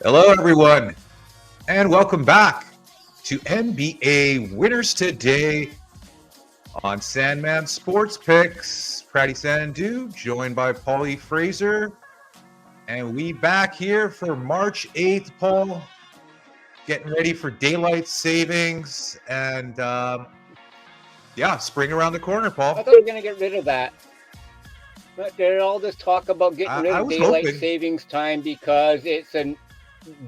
Hello, everyone, and welcome back to NBA Winners Today on Sandman Sports Picks. Pratty Sandhu, joined by Paulie Fraser, and we back here for March 8th, Paul, getting ready for daylight savings, and spring around the corner, I Paul. thought we were going to get rid of that. But there's all this talk about getting rid I of was daylight hoping. savings time because it's a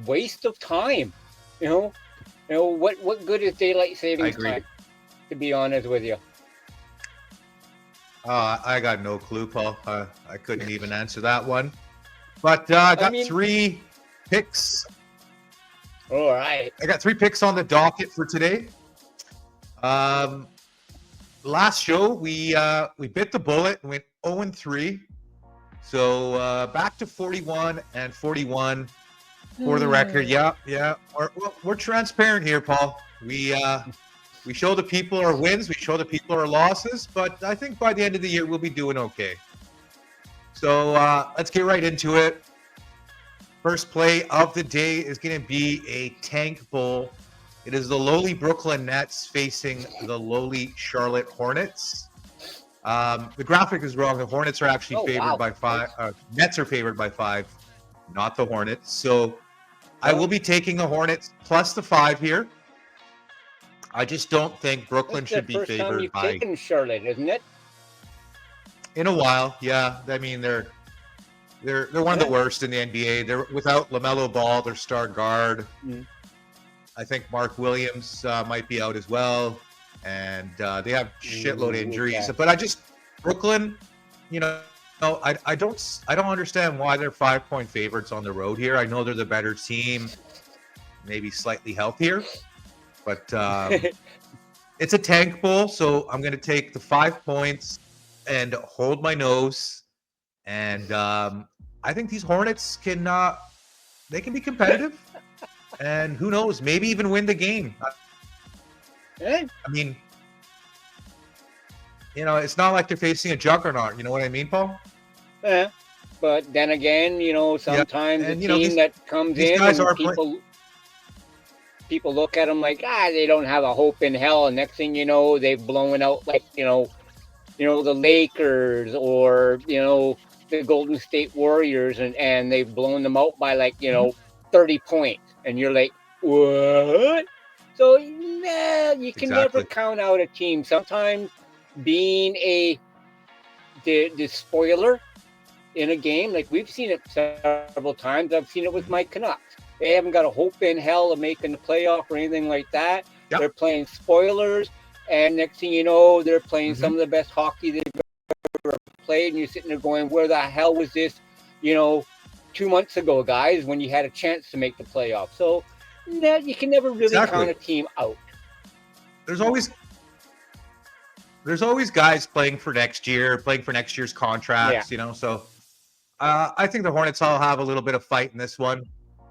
waste of time. What good is daylight I savings agree. time? To be honest with you, I got no clue, Paul. I couldn't even answer that one. But I got three picks. All right. I got three picks on the docket for today. Last show we bit the bullet and went 0-3. So back to 41 and 41 for the record. Yeah. We're transparent here, Paul. We show the people our wins, we show the people our losses, but I think by the end of the year we'll be doing okay. So let's get right into it. First play of the day is going to be a tank bowl. It is the lowly Brooklyn Nets facing the lowly Charlotte Hornets. The graphic is wrong. The Hornets are actually favored by 5. Nets are favored by 5, not the Hornets. So I will be taking the Hornets plus the 5 here. I just don't think Brooklyn should be favored by. That's the first time you've taken Charlotte, isn't it? In a while, yeah. I mean, they're one of the worst in the NBA. They're without LaMelo Ball, their star guard. I think Mark Williams might be out as well, and they have shitload of injuries. Okay. But Brooklyn, I don't understand why they're 5-point favorites on the road here. I know they're the better team, maybe slightly healthier, but it's a tank bowl, so I'm going to take the 5 points and hold my nose. And I think these Hornets can be competitive. And who knows, maybe even win the game. I mean, it's not like they're facing a juggernaut. You know what I mean, Paul? Yeah. But then again, sometimes the team that comes in and people look at them like, they don't have a hope in hell. And next thing you know, they've blown out like, the Lakers or, the Golden State Warriors, and they've blown them out by like, 30 points. And you're like, what? So, you can never count out a team. Sometimes being the spoiler in a game, like we've seen it several times. I've seen it with my Canucks. They haven't got a hope in hell of making the playoff or anything like that. Yep. They're playing spoilers, and next thing you know, they're playing some of the best hockey they've ever played, and you're sitting there going, where the hell was this, 2 months ago, guys, when you had a chance to make the playoffs? So you can never really count a team out. There's always guys playing for next year's contracts, So I think the Hornets all have a little bit of fight in this one.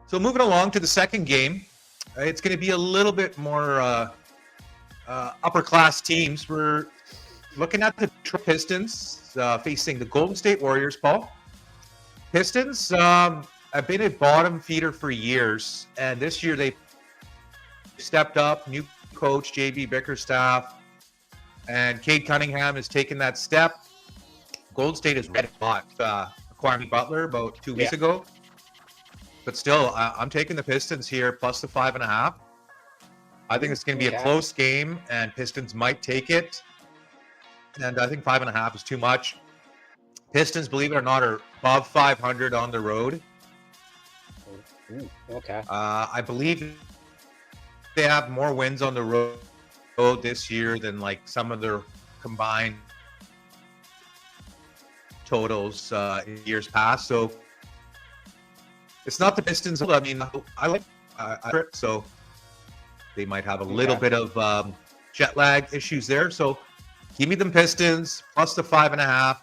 So moving along to the second game, it's going to be a little bit more upper class teams. We're looking at the Pistons facing the Golden State Warriors, Paul. Pistons have been a bottom feeder for years, and this year they stepped up. New coach, JB Bickerstaff, and Cade Cunningham has taken that step. Golden State is red hot, acquiring Butler about 2 weeks ago. But still, I'm taking the Pistons here, plus the 5.5. I think it's going to be a close game, and Pistons might take it. And I think 5.5 is too much. Pistons, believe it or not, are above 500 on the road. Okay. I believe they have more wins on the road this year than like some of their combined totals in years past. So it's not the Pistons. I mean, I like it, so they might have a little bit of jet lag issues there. So give me them Pistons plus the 5.5.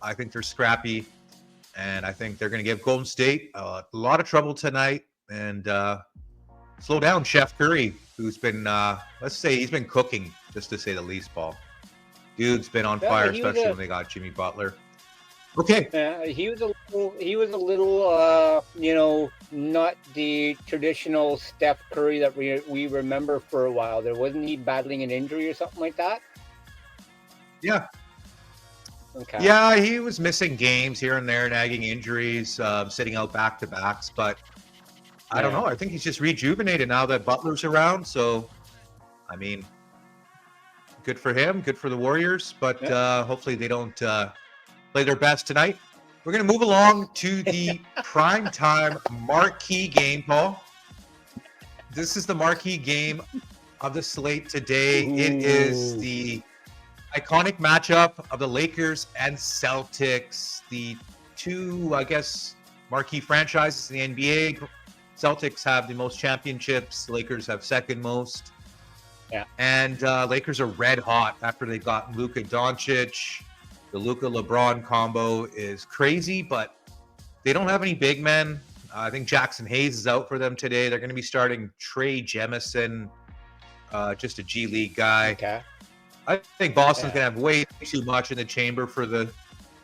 I think they're scrappy, and I think they're going to give Golden State a lot of trouble tonight. And slow down Chef Curry, who's been, let's say, he's been cooking, just to say the least, Paul. Dude's been on fire, especially when they got Jimmy Butler. Okay. He was a little, not the traditional Steph Curry that we remember for a while. There wasn't he battling an injury or something like that? Yeah. Okay. Yeah, he was missing games here and there, nagging injuries, sitting out back-to-backs. But I don't know. I think he's just rejuvenated now that Butler's around. So, I mean, good for him. Good for the Warriors. But hopefully they don't play their best tonight. We're going to move along to the primetime marquee game, Paul. This is the marquee game of the slate today. Ooh. It is the iconic matchup of the Lakers and Celtics, the two, I guess, marquee franchises in the NBA. Celtics have the most championships. The Lakers have second most. Yeah. And Lakers are red hot after they got Luka Doncic. The Luka LeBron combo is crazy, but they don't have any big men. I think Jackson Hayes is out for them today. They're going to be starting Trey Jemison, just a G League guy. Okay. I think Boston's going to have way too much in the chamber for the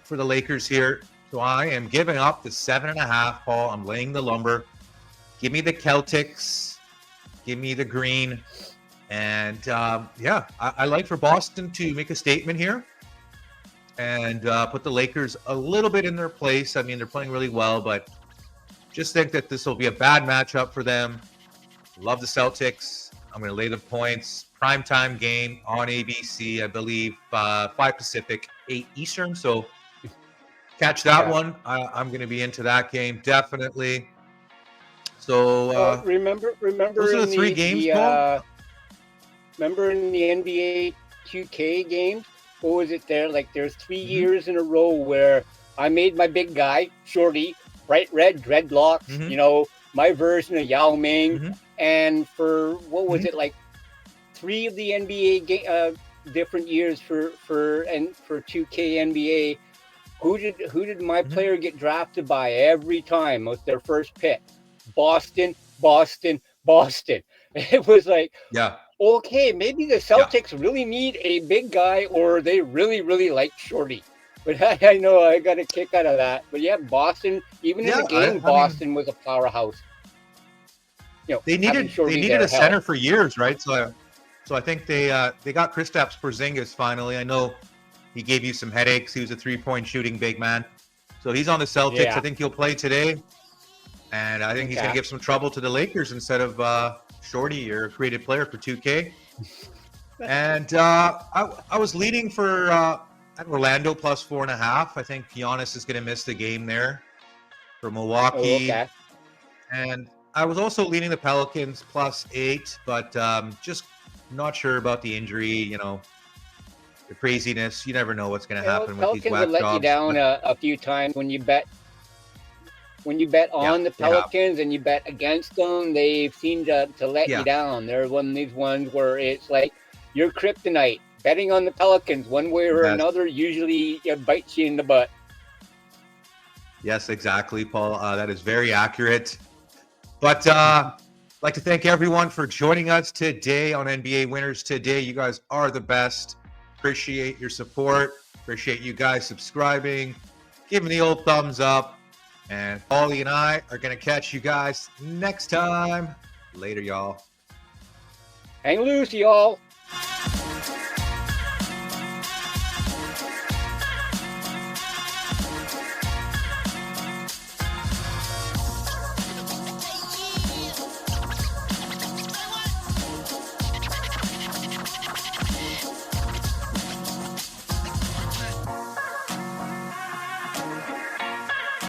Lakers here. So I am giving up the 7.5, Paul. I'm laying the lumber. Give me the Celtics. Give me the green. And I like for Boston to make a statement here and put the Lakers a little bit in their place. I mean, they're playing really well, but just think that this will be a bad matchup for them. Love the Celtics. I'm going to lay the points. Primetime game on ABC, I believe, 5 Pacific, 8 Eastern. So catch that one. I'm going to be into that game, definitely. So remember those are the 3 games, Paul? Remember in the NBA 2K games? What was it there? Like there's 3 years in a row where I made my big guy, Shorty, bright red dreadlocks, you know, my version of Yao Ming. And for, what was it, like 3 of the NBA different years for 2K NBA, who did my player get drafted by every time with their first pick? Boston. It was like, okay, maybe the Celtics really need a big guy, or they really, really like Shorty. But I know I got a kick out of that. But yeah, Boston, even in the game, Boston was a powerhouse. You know, they needed a center for years, right? So I think they got Kristaps Porzingis finally. I know he gave you some headaches. He was a 3-point shooting big man. So he's on the Celtics. I think he'll play today. And I think he's going to give some trouble to the Lakers instead of Shorty, your creative player for 2K. And I was leading for Orlando plus 4.5. I think Giannis is going to miss the game there for Milwaukee. And I was also leading the Pelicans plus 8, but just not sure about the injury, you know, the craziness. You never know what's going to happen with these whack jobs. Pelicans will let you down a few times when you bet. When you bet on the Pelicans and you bet against them, they seem to let you down. They're one of these ones where it's like your kryptonite. Betting on the Pelicans one way or another usually bites you in the butt. Yes, exactly, Paul. That is very accurate. But I'd like to thank everyone for joining us today on NBA Winners Today. You guys are the best. Appreciate your support. Appreciate you guys subscribing, giving the old thumbs up. And Paulie and I are going to catch you guys next time. Later, y'all. Hang loose, y'all.